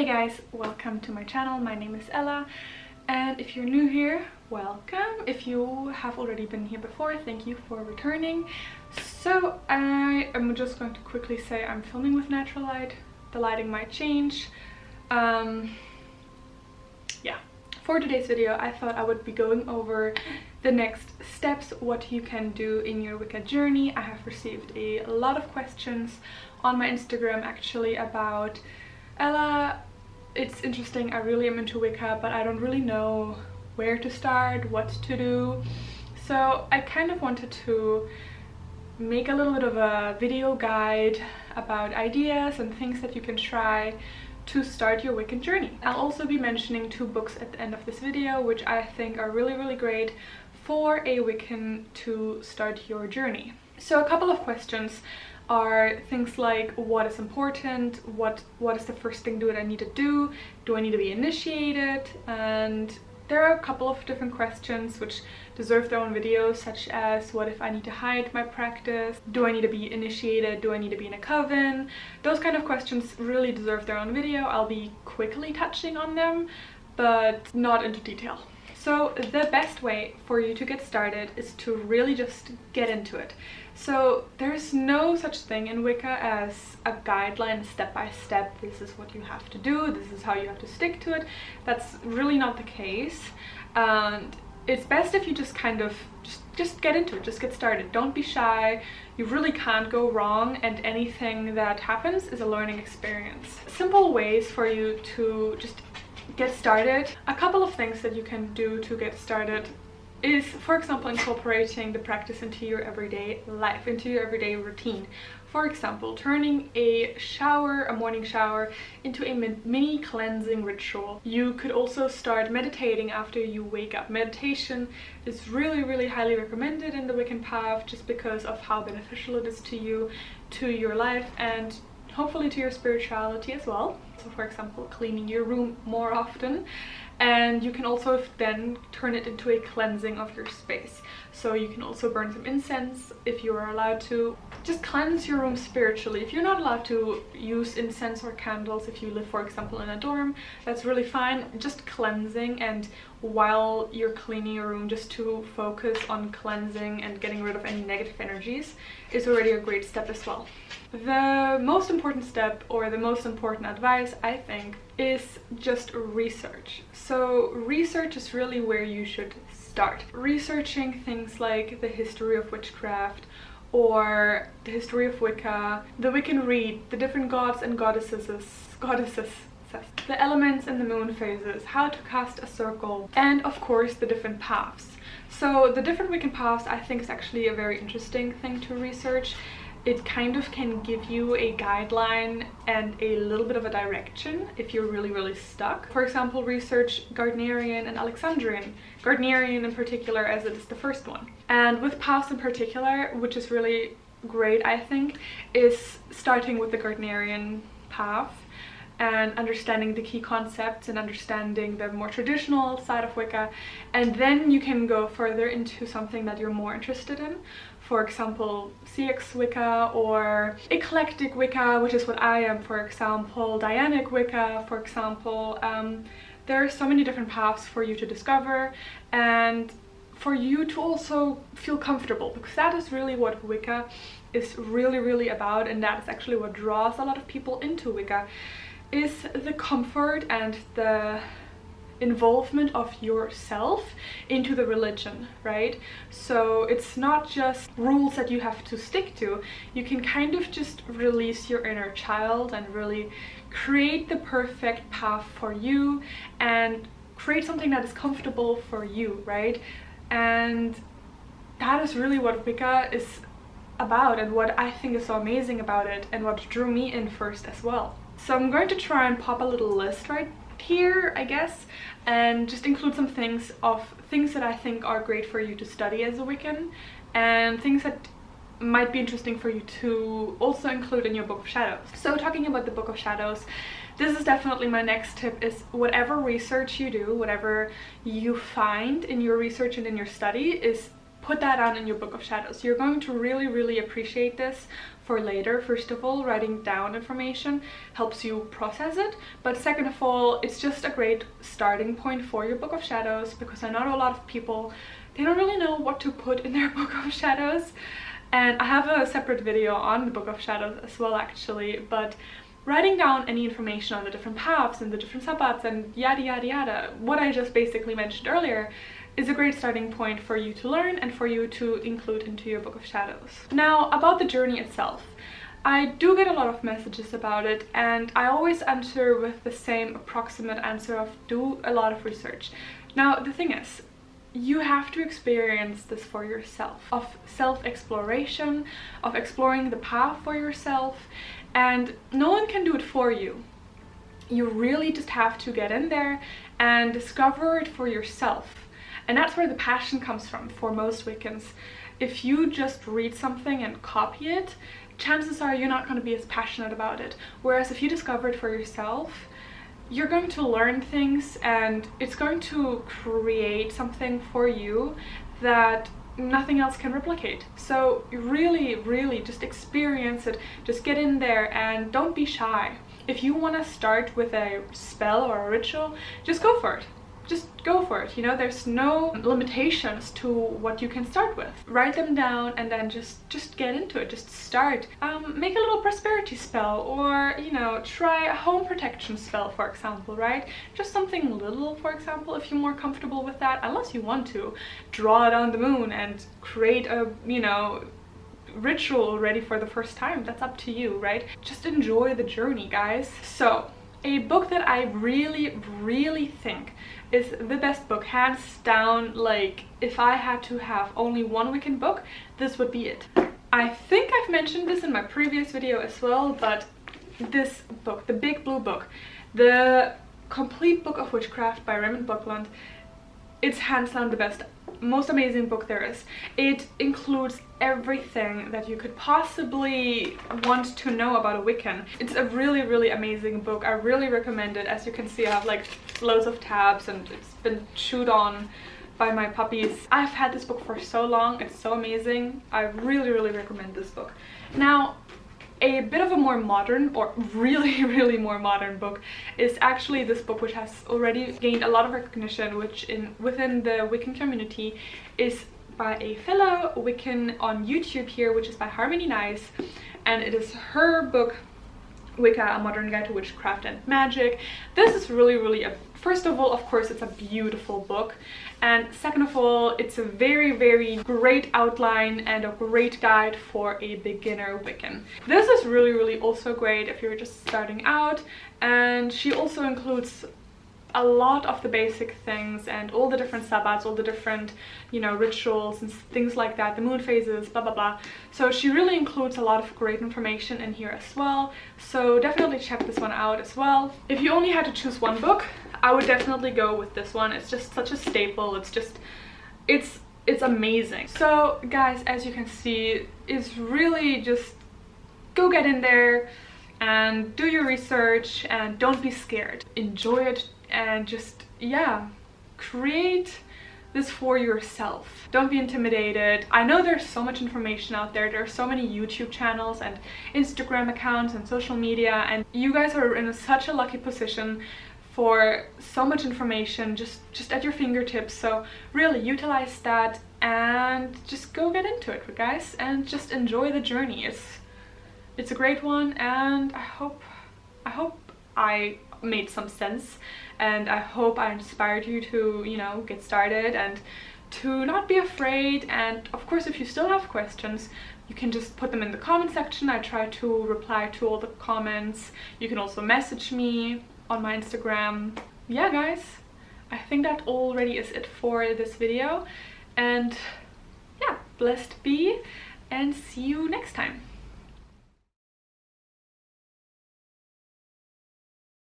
Hey guys, welcome to my channel. My name is Ella, and if you're new here, welcome. If you have already been here before, thank you for returning. So I am just going to quickly say I'm filming with natural light. The lighting might change. Yeah, for today's video I thought I would be going over the next steps, what you can do in your Wicca journey. I have received a lot of questions on my Instagram actually about, Ella, it's interesting, I really am into Wicca, but I don't really know where to start, what to do. So I kind of wanted to make a little bit of a video guide about ideas and things that you can try to start your Wiccan journey. I'll also be mentioning 2 books at the end of this video, which I think are really great for a Wiccan to start your journey. So a couple of questions are things like, what is important, what is the first thing that I need to do I need to be initiated? And there are a couple of different questions which deserve their own videos, such as, what if I need to hide my practice? Do I need to be initiated? Do I need to be in a coven? Those kind of questions really deserve their own video. I'll be quickly touching on them, but not into detail. So the best way for you to get started is to really just get into it. So there's no such thing in Wicca as a guideline, step by step, this is what you have to do, this is how you have to stick to it. That's really not the case. And it's best if you just kind of just get into it, just get started. Don't be shy. You really can't go wrong, and anything that happens is a learning experience. Simple ways for you to just get started. A couple of things that you can do to get started is, for example, incorporating the practice into your everyday life, into your everyday routine. For example, turning a morning shower into a mini cleansing ritual. You could also start meditating after you wake up. Meditation is really highly recommended in the Wiccan path, just because of how beneficial it is to you, to your life, and hopefully to your spirituality as well. So for example, cleaning your room more often. And you can also then turn it into a cleansing of your space. So you can also burn some incense if you are allowed to. Just cleanse your room spiritually. If you're not allowed to use incense or candles, if you live, for example, in a dorm, that's really fine. Just cleansing, and while you're cleaning your room, just to focus on cleansing and getting rid of any negative energies is already a great step as well. The most important step, or the most important advice, I think, is just research. So research is really where you should start. Researching things like the history of witchcraft, or the history of Wicca, the Wiccan Rite, the different gods and goddesses, the elements and the moon phases, how to cast a circle, and of course the different paths. So the different Wiccan paths, I think, is actually a very interesting thing to research. It kind of can give you a guideline and a little bit of a direction if you're really stuck. For example, research Gardnerian and Alexandrian. Gardnerian in particular, as it is the first one. And with paths in particular, which is really great, I think, is starting with the Gardnerian path and understanding the key concepts and understanding the more traditional side of Wicca, and then you can go further into something that you're more interested in. For example, CX Wicca or eclectic Wicca, which is what I am, for example, Dianic Wicca, for example. There are so many different paths for you to discover, and for you to also feel comfortable, because that is really what Wicca is really about, and that is actually what draws a lot of people into Wicca, is the comfort and the involvement of yourself into the religion, right? So it's not just rules that you have to stick to. You can kind of just release your inner child and really create the perfect path for you and create something that is comfortable for you, right? And that is really what Wicca is about, and what I think is so amazing about it, and what drew me in first as well. So I'm going to try and pop a little list right here, I guess, and just include some things that I think are great for you to study as a Wiccan, and things that might be interesting for you to also include in your Book of Shadows. So talking about the Book of Shadows, this is definitely my next tip, is whatever research you do, whatever you find in your research and in your study, is put that down in your book of shadows. You're going to really appreciate this for later. First of all, writing down information helps you process it, but second of all, it's just a great starting point for your book of shadows, because I know a lot of people, they don't really know what to put in their book of shadows. And I have a separate video on the book of shadows as well, actually, but writing down any information on the different paths and the different sub-paths and yada, what I just basically mentioned earlier, is a great starting point for you to learn and for you to include into your book of shadows. Now, about the journey itself, I do get a lot of messages about it, and I always answer with the same approximate answer of do a lot of research. Now, the thing is, you have to experience this for yourself, of self-exploration, of exploring the path for yourself, and no one can do it for you. You really just have to get in there and discover it for yourself. And that's where the passion comes from for most Wiccans. If you just read something and copy it, chances are you're not going to be as passionate about it. Whereas if you discover it for yourself, you're going to learn things and it's going to create something for you that nothing else can replicate. So really just experience it. Just get in there and don't be shy. If you want to start with a spell or a ritual, just go for it. Just go for it, you know, there's no limitations to what you can start with. Write them down and then just get into it, just start. Make a little prosperity spell, or, you know, try a home protection spell, for example, right? Just something little, for example, if you're more comfortable with that, unless you want to draw down the moon and create a, you know, ritual already for the first time. That's up to you, right? Just enjoy the journey, guys. So, a book that I really think is the best book, hands down. Like, if I had to have only one Wiccan book, this would be it. I think I've mentioned this in my previous video as well, but this book, the Big Blue Book, the Complete Book of Witchcraft by Raymond Buckland, it's hands down the best, most amazing book there is. It includes everything that you could possibly want to know about a Wiccan. It's a really amazing book. I really recommend it. As you can see, I have like loads of tabs and it's been chewed on by my puppies. I've had this book for so long. It's so amazing. I really recommend this book. Now, a bit of a more modern, or really more modern book is actually this book, which has already gained a lot of recognition, which within the Wiccan community is by a fellow Wiccan on YouTube here, which is by Harmony Nice, and it is her book, Wicca, A Modern Guide to Witchcraft and Magic. This is really first of all, of course, it's a beautiful book, and second of all, it's a very great outline and a great guide for a beginner Wiccan. This is really also great if you're just starting out, and she also includes a lot of the basic things and all the different sabbats, all the different, you know, rituals and things like that, the moon phases, blah. So she really includes a lot of great information in here as well. So definitely check this one out as well. If you only had to choose one book, I would definitely go with this one. It's just such a staple. It's just, it's amazing. So guys, as you can see, it's really just go get in there and do your research and don't be scared. Enjoy it. And just, yeah, create this for yourself. Don't be intimidated. I know there's so much information out there. There are so many YouTube channels and Instagram accounts and social media, and you guys are in such a lucky position for so much information just at your fingertips. So really utilize that and just go get into it, guys, and just enjoy the journey. It's a great one, and I hope I made some sense, and I hope I inspired you to, you know, get started and to not be afraid. And of course, if you still have questions, you can just put them in the comment section. I try to reply to all the comments. You can also message me on my Instagram. Yeah guys, I think that already is it for this video, and yeah, blessed be, and see you next time.